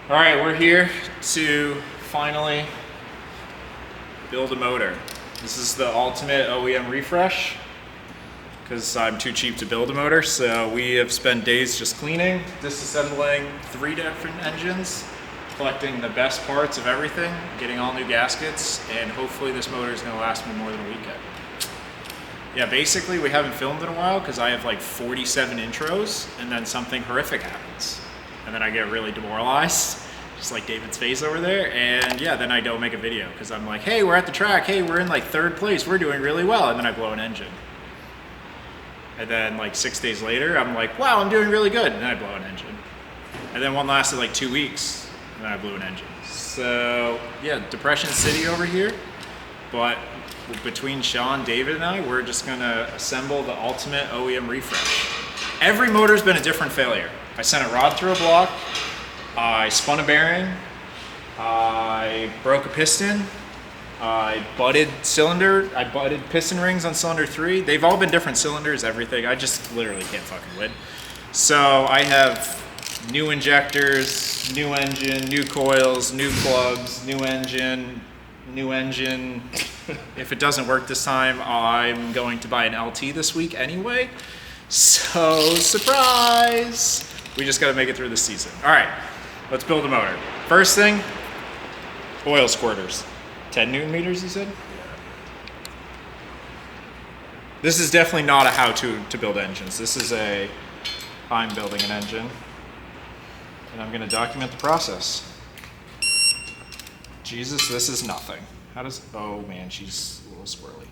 All right, we're here to finally build a motor. This is the ultimate OEM refresh because I'm too cheap to build a motor. So we have spent days just cleaning, disassembling 3 different engines, collecting the best parts of everything, getting all new gaskets, and hopefully this motor is going to last me more than a weekend. Yeah, basically we haven't filmed in a while because I have like 47 intros and then something horrific happens. And then I get really demoralized, just like David's face over there. And yeah, then I don't make a video because I'm like, hey, we're at the track. Hey, we're in like 3rd place. We're doing really well. And then I blow an engine. And then like 6 days later, I'm like, wow, I'm doing really good. And then I blow an engine. And then one lasted like 2 weeks and then I blew an engine. So yeah, Depression City over here. But between Sean, David, and I, we're just gonna assemble the ultimate OEM refresh. Every motor's been a different failure. I sent a rod through a block, I spun a bearing, I broke a piston, I butted piston rings on cylinder 3. They've all been different cylinders, everything. I just literally can't fucking win. So I have new injectors, new engine, new coils, new plugs, new engine. If it doesn't work this time, I'm going to buy an LT this week anyway. So, surprise! We just gotta make it through the season. All right, let's build a motor. First thing, oil squirters. 10 Newton meters, you said? This is definitely not a how-to to build engines. This is a, I'm building an engine, and I'm gonna document the process. Jesus, this is nothing. How does, oh man, she's a little swirly.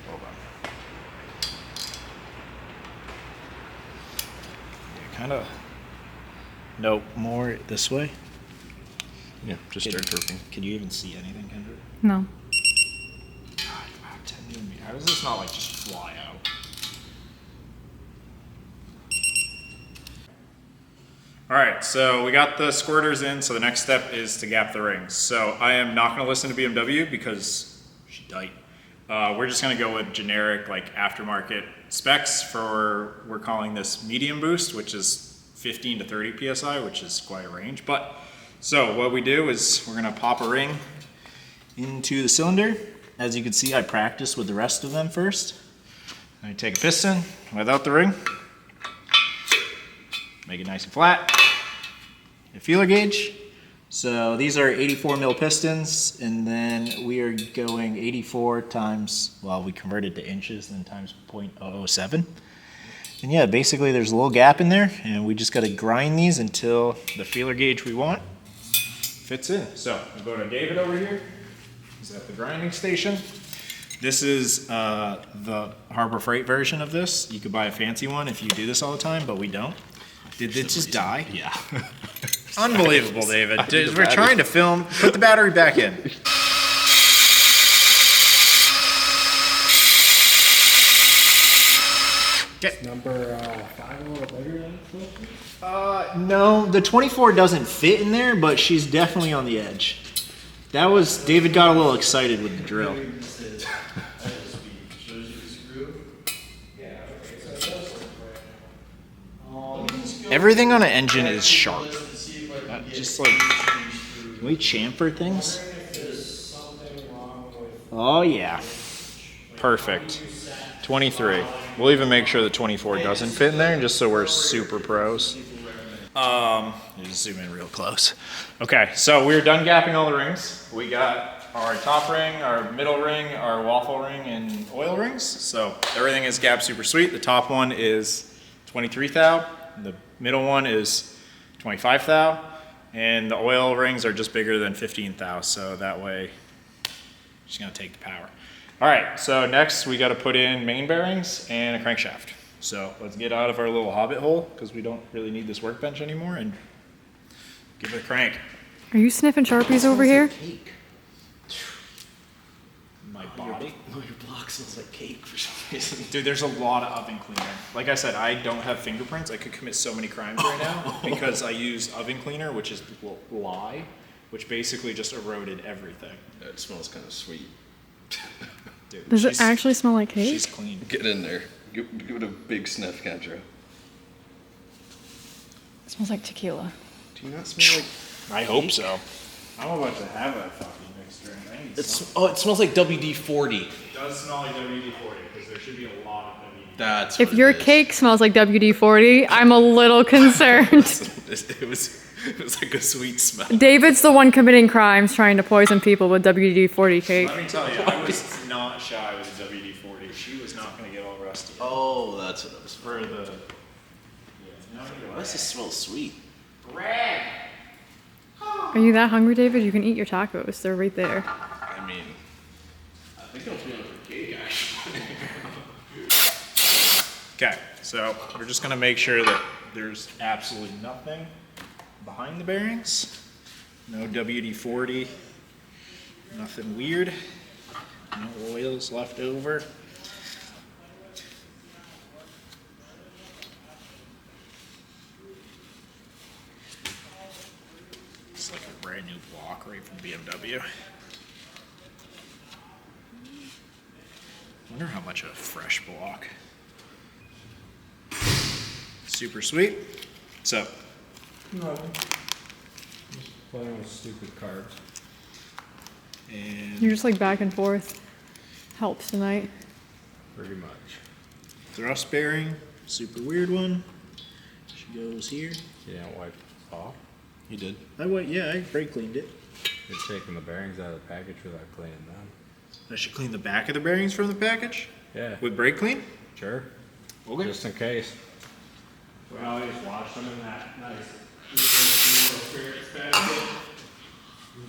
Hold on. Yeah, kind of, nope, more this way. Yeah, just start torquing. Can you even see anything, Kendra? No. God, wow, 10 Newton meters. How does this not like just fly out? All right, so we got the squirters in, so the next step is to gap the rings. So I am not gonna listen to BMW because she died. We're just gonna go with generic, like aftermarket specs for, we're calling this medium boost, which is 15 to 30 PSI, which is quite a range. But, so what we do is we're gonna pop a ring into the cylinder. As you can see, I practice with the rest of them first. I take a piston without the ring, make it nice and flat. A feeler gauge. So these are 84 mil pistons, and then we are going 84 times, well, we converted to inches, then times 0.007. And yeah, basically there's a little gap in there, and we just gotta grind these until the feeler gauge we want fits in. So we'll go to David over here. He's at the grinding station. This is the Harbor Freight version of this. You could buy a fancy one if you do this all the time, but we don't. Did it just die? Yeah. Unbelievable, David. We're trying to film. Put the battery back in. Get. Number 5 a little bigger than it's supposed to be? No, the 24 doesn't fit in there, but she's definitely on the edge. That was, David got a little excited with the drill. Everything on an engine is sharp. Just like, can we chamfer things? Oh yeah, perfect. 23. We'll even make sure the 24 doesn't fit in there, just so we're super pros. Just zoom in real close. Okay, so we're done gapping all the rings. We got our top ring, our middle ring, our waffle ring, and oil rings. So everything is gapped super sweet. The top one is 23 thou. The middle one is 25 thou. And the oil rings are just bigger than 15 thou. So that way, just gonna take the power. All right, so next we gotta put in main bearings and a crankshaft. So let's get out of our little hobbit hole because we don't really need this workbench anymore and give it a crank. Are you sniffing Sharpies over here? Cake. My body. Your block smells like cake for some reason. Dude, there's a lot of oven cleaner. Like I said, I don't have fingerprints. I could commit so many crimes right now because I use oven cleaner, which is lye, which basically just eroded everything. It smells kind of sweet. Dude, Does it actually smell like cake? She's clean. Get in there. Give it a big sniff, Kendra. It smells like tequila. Do you not smell like... I hope so. I'm about to have a fucking mixed drink. I need some. It smells like WD-40. It does smell like WD-40 because there should be a lot of WD-40. That's If what your it is. cake smells like WD-40, I'm a little concerned. It was like a sweet smell. David's the one committing crimes trying to poison people with WD-40 cake. Let me tell you, I was not shy with the WD-40. She was not going to get all rusty. Oh, that's what it was. For the... Why does this smell sweet? Are you that hungry, David? You can eat your tacos. They're right there. I mean, I think I'm feeling for cake, actually. Okay, so we're just going to make sure that there's absolutely nothing behind the bearings. No WD-40. Nothing weird. No oils left over. It's like a brand new block right from BMW. Wonder how much a fresh block. Super sweet. So, No. Just playing with stupid carbs. and You're just like back and forth. Helps tonight. Pretty much. thrust bearing, super weird one. She goes here. You didn't wipe it off? You did. I brake cleaned it. You're taking the bearings out of the package without cleaning them. I should clean the back of the bearings from the package Yeah. with brake clean. Sure. Okay. Just in case. Well, I just washed them in that nice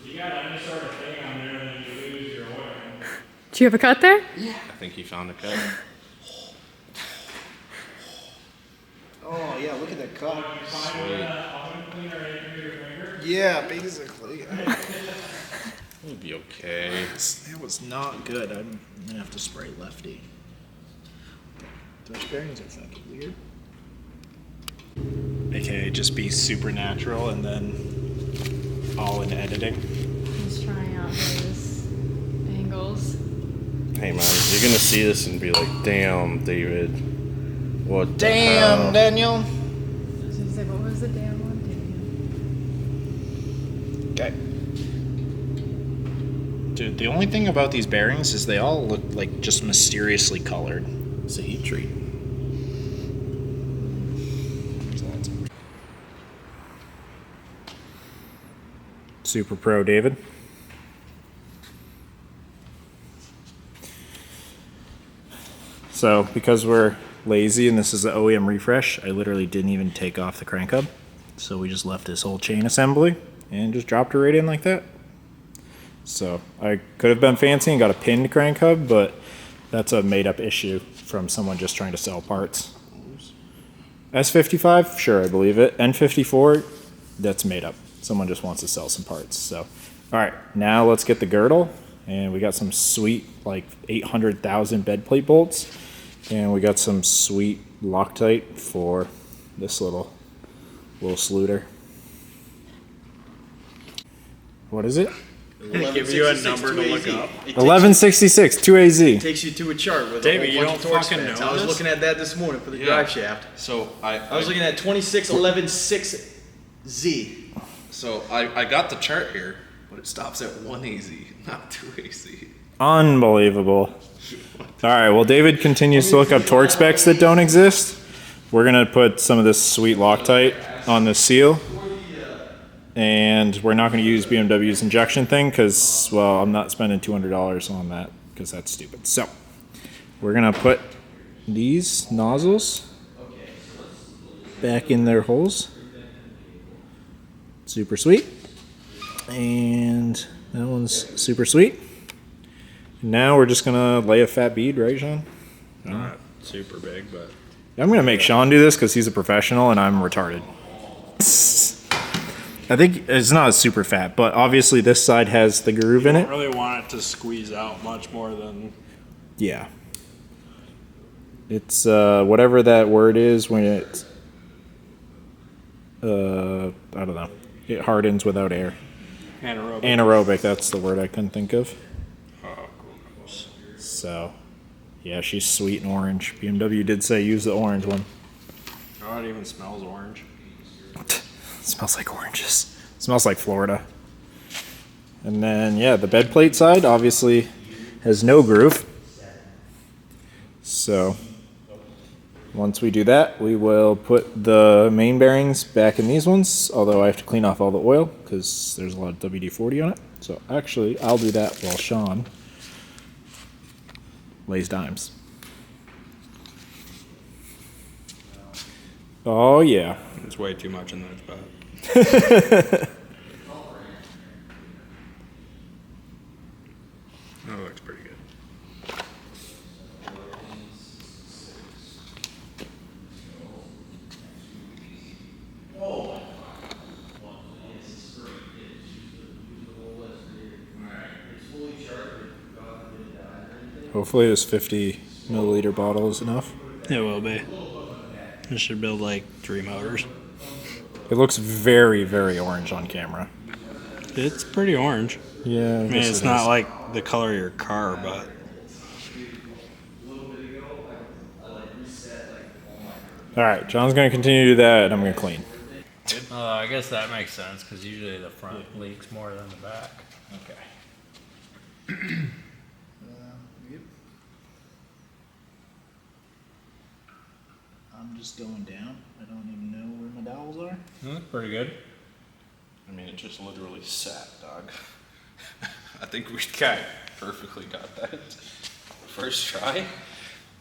You got any sort of thing on there, then you lose your oil. Do you have a cut there? I think he found a cut. Oh yeah, look at that cut. Oven cleaner right through your finger. Yeah, basically. It'll be okay. That was not good. I'm gonna have to spray lefty. Thrust bearings are fucking weird. Okay, just be supernatural and then all in editing. He's trying out his angles. Hey man, you're gonna see this and be like, damn, David. What the Damn, hell? Daniel. He's like, what was the damn one? Okay. Dude, the only thing about these bearings is they all look like just mysteriously colored. It's a heat treat. Super Pro David. So, because we're lazy and this is the OEM refresh, I literally didn't even take off the crank hub. So we just left this whole chain assembly and just dropped it right in like that. So I could have been fancy and got a pinned crank hub, but that's a made up issue from someone just trying to sell parts. S55, sure, I believe it. N54, that's made up. Someone just wants to sell some parts. So, all right, now let's get the girdle. And we got some sweet, like 800,000 bed plate bolts. And we got some sweet Loctite for this little sluter. What is it? It gives you a number to look up. 1166, 2AZ. Takes you to a chart with David, a you whole don't bunch of torque fucking spans. know I was this? looking at that this morning for the Yeah. drive shaft. So I was looking at 2611.6Z. So I got the chart here, but it stops at 1AZ, not 2AZ. Unbelievable. All right, well, David continues to look up torque specs that don't exist. We're going to put some of this sweet Loctite on the seal. And we're not going to use BMW's injection thing because, well, I'm not spending $200 on that because that's stupid. So, we're going to put these nozzles back in their holes. Super sweet. And that one's super sweet. Now we're just gonna lay a fat bead, right, Sean? Not super big, but I'm gonna make Sean do this because he's a professional and I'm retarded. I think it's not super fat, but obviously this side has the groove in I it. don't really want it to squeeze out much more than. Yeah. It's whatever that word is when it I don't know. It hardens without air. Anaerobic. Anaerobic, that's the word I couldn't think of. Oh, gross. So, yeah, she's sweet and orange. BMW did say use the orange one. Oh, it even smells orange. It smells like oranges. It smells like Florida. And then, yeah, the bed plate side obviously has no groove. So once we do that, we will put the main bearings back in these ones, although I have to clean off all the oil because there's a lot of WD-40 on it. So actually, I'll do that while Sean lays dimes. Oh, yeah. It's way too much in that spot. That looks pretty good. Hopefully this 50 milliliter bottle is enough. It will be. It should build like 3 motors. It looks very, very orange on camera. It's pretty orange. Yeah, I mean, it's not like the color of your car, but All right, John's going to continue to do that, and I'm going to clean. I guess that makes sense because usually the front leaks more than the back. Okay. Yep. I'm just going down. I don't even know where my dowels are. That's pretty good. I mean, it just literally sat, dog. I think we perfectly got that. First try.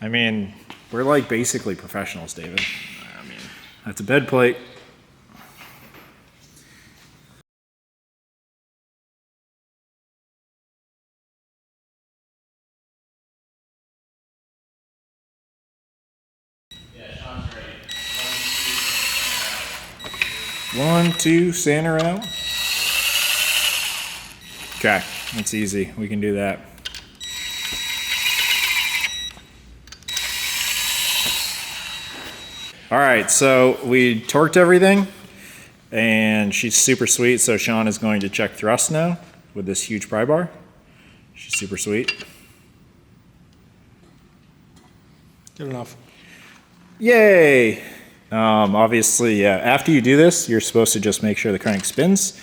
I mean, we're like basically professionals, David. I mean, That's a bed plate. One, two, center out. Okay, that's easy. We can do that. All right, so we torqued everything, and she's super sweet. So Sean is going to check thrust now with this huge pry bar. She's super sweet. good enough. Yay! Obviously, yeah, after you do this, you're supposed to just make sure the crank spins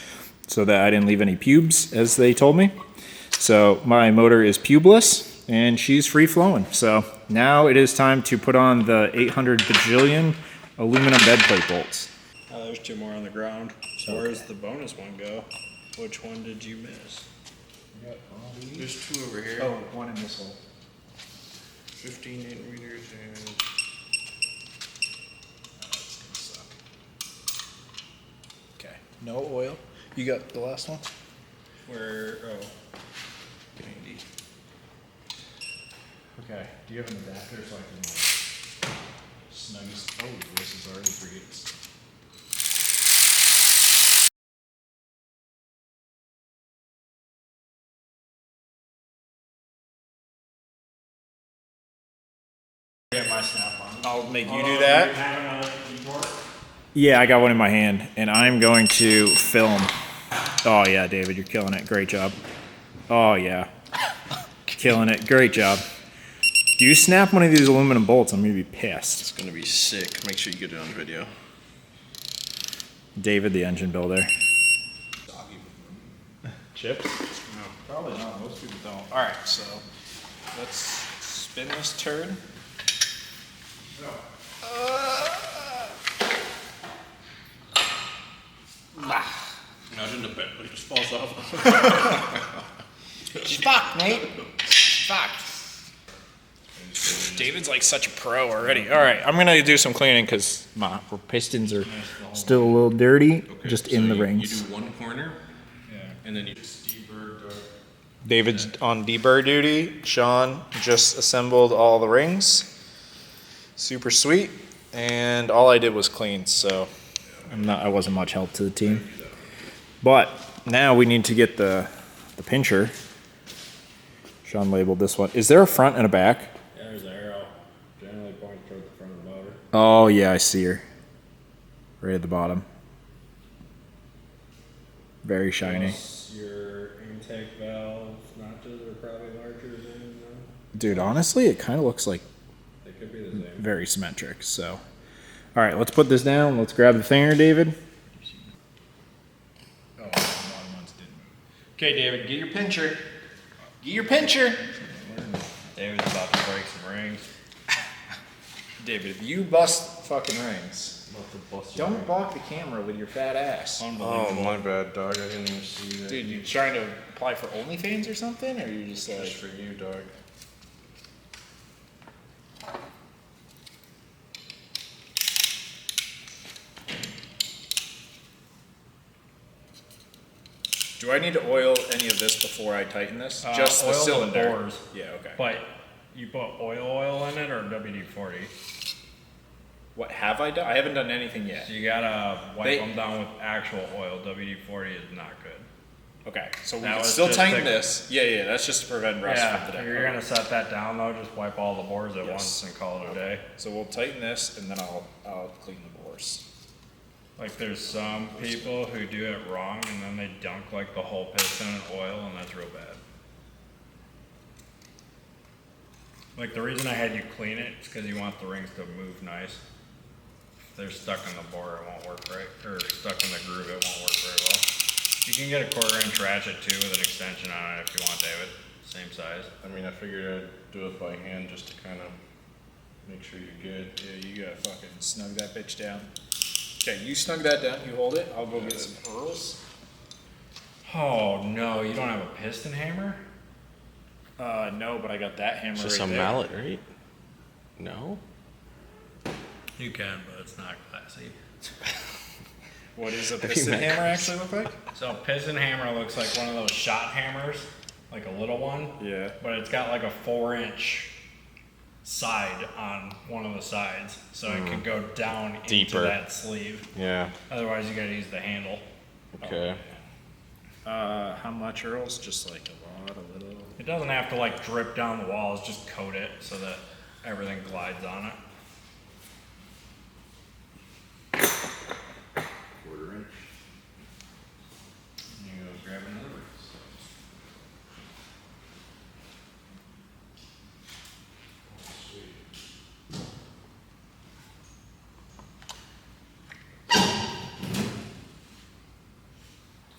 so that I didn't leave any pubes, as they told me. So my motor is pubeless, and she's free-flowing. So now it is time to put on the 800 bajillion aluminum bed plate bolts. Oh, there's 2 more on the ground. So where's the bonus one go? Which one did you miss? there's 2 over here. Oh, one in this hole. 15 Newton meters and Okay, no oil. You got the last one? Where? Oh, 90. Okay, do you have an adapter so I can snug this? Oh, this is already preheated. get my snap on. I'll make you do that. Yeah, I got one in my hand, and I'm going to film. Oh yeah, David, you're killing it. Great job. Oh yeah, killing it. Great job. Do you snap one of these aluminum bolts? I'm gonna be pissed. It's gonna be sick. Make sure you get it on video. David, the engine builder. Chips? No, probably not. Most people don't. All right, so let's spin this turd. Imagine the bed plate just falls off. Fuck, mate. Fuck. David's like such a pro already. All right, I'm gonna do some cleaning because my pistons are still a little dirty, just So in the you rings. do one corner, and then you just deburr. David's on deburr duty. Sean just assembled all the rings. Super sweet, and all I did was clean, so I wasn't much help to the team. But now we need to get the pincher. Sean labeled this one. Is there a front and a back? Yeah, there's an arrow. Generally points toward the front of the motor. Oh yeah, I see her. Right at the bottom. Very shiny. Plus your intake valve notches are probably larger than Dude, honestly, it kind of looks like they could be the same. very symmetric. So, all right, let's put this down. Let's grab the thinger, David. ones didn't move. Okay, David, get your pincher. Get your pincher. David's about to break some rings. David, if you bust fucking rings, don't block the camera with your fat ass. Oh, my bad, dog. I didn't even see that. Dude, you trying to apply for OnlyFans or something? Or you just like... Just for you, dog. Do I need to oil any of this before I tighten this? Just the oil cylinder. The bores, Yeah, okay. but you put oil in it or WD-40. What have I done? I haven't done anything yet. So you gotta wipe They- them down with actual oil. WD-40 is not good. Okay, so we That can was still just tighten the- this. Yeah, that's just to prevent rust Yeah, from if today. you're gonna set that down though, just wipe all the bores at Yes. once and call it a day. So we'll tighten this and then I'll clean the bores. Like there's some people who do it wrong and then they dunk like the whole piston in oil and that's real bad. Like the reason I had you clean it is because you want the rings to move nice. If they're stuck in the bore, it won't work right, or stuck in the groove, it won't work very well. You can get a 1/4-inch ratchet too with an extension on it if you want, David. Same size. I mean, I figured I'd do it by hand just to kind of make sure you're good. Yeah, you gotta fucking snug that bitch down. Okay, you snug that down, you hold it, I'll go get some pearls. Oh no, you don't have a piston hammer? No, but I got that hammer It's just right a there. mallet, right? No? You can, but it's not classy. What does a you piston meant hammer actually look like? So a piston hammer looks like one of those shot hammers, like a little one. Yeah. But it's got like a 4-inch side on one of the sides, so it can go down Deeper. into that sleeve. Yeah. Otherwise, you gotta use the handle. Okay. How much, Earls? Just like a lot, a little? It doesn't have to like drip down the walls, just coat it so that everything glides on it. 1/4 inch. You go grab another.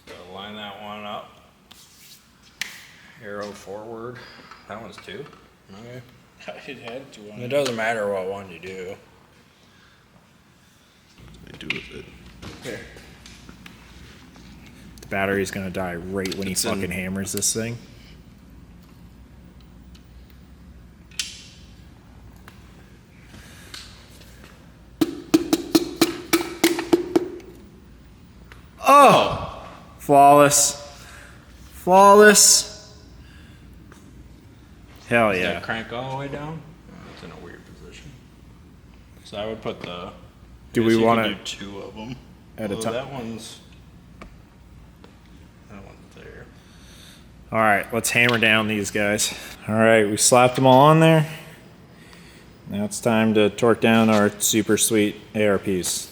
So line that one up. Arrow forward. That one's 2. Okay. It had to. It doesn't matter what one you do. I do with it. The battery's gonna die right when It's he fucking in- hammers this thing. Oh! Flawless. Flawless. Hell Does yeah. that crank all the way down? It's in a weird position. So I would put the. Do guess we you want can to do 2 of them at a time? That one's there. All right, let's hammer down these guys. All right, we slapped them all on there. Now it's time to torque down our super sweet ARPs.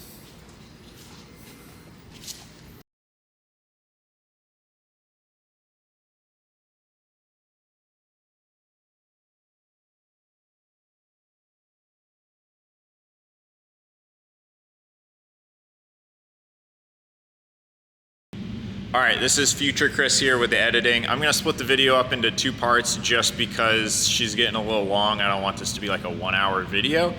All right, this is future Chris here with the editing. I'm gonna split the video up into 2 parts just because she's getting a little long. I don't want this to be like a 1-hour video.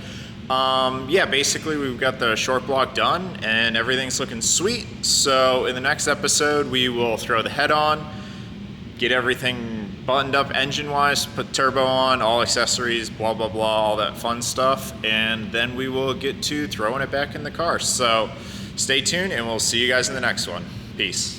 Yeah, basically we've got the short block done and everything's looking sweet. So in the next episode, we will throw the head on, get everything buttoned up engine-wise, put turbo on, all accessories, blah, blah, blah, all that fun stuff. And then we will get to throwing it back in the car. So stay tuned and we'll see you guys in the next one. Peace.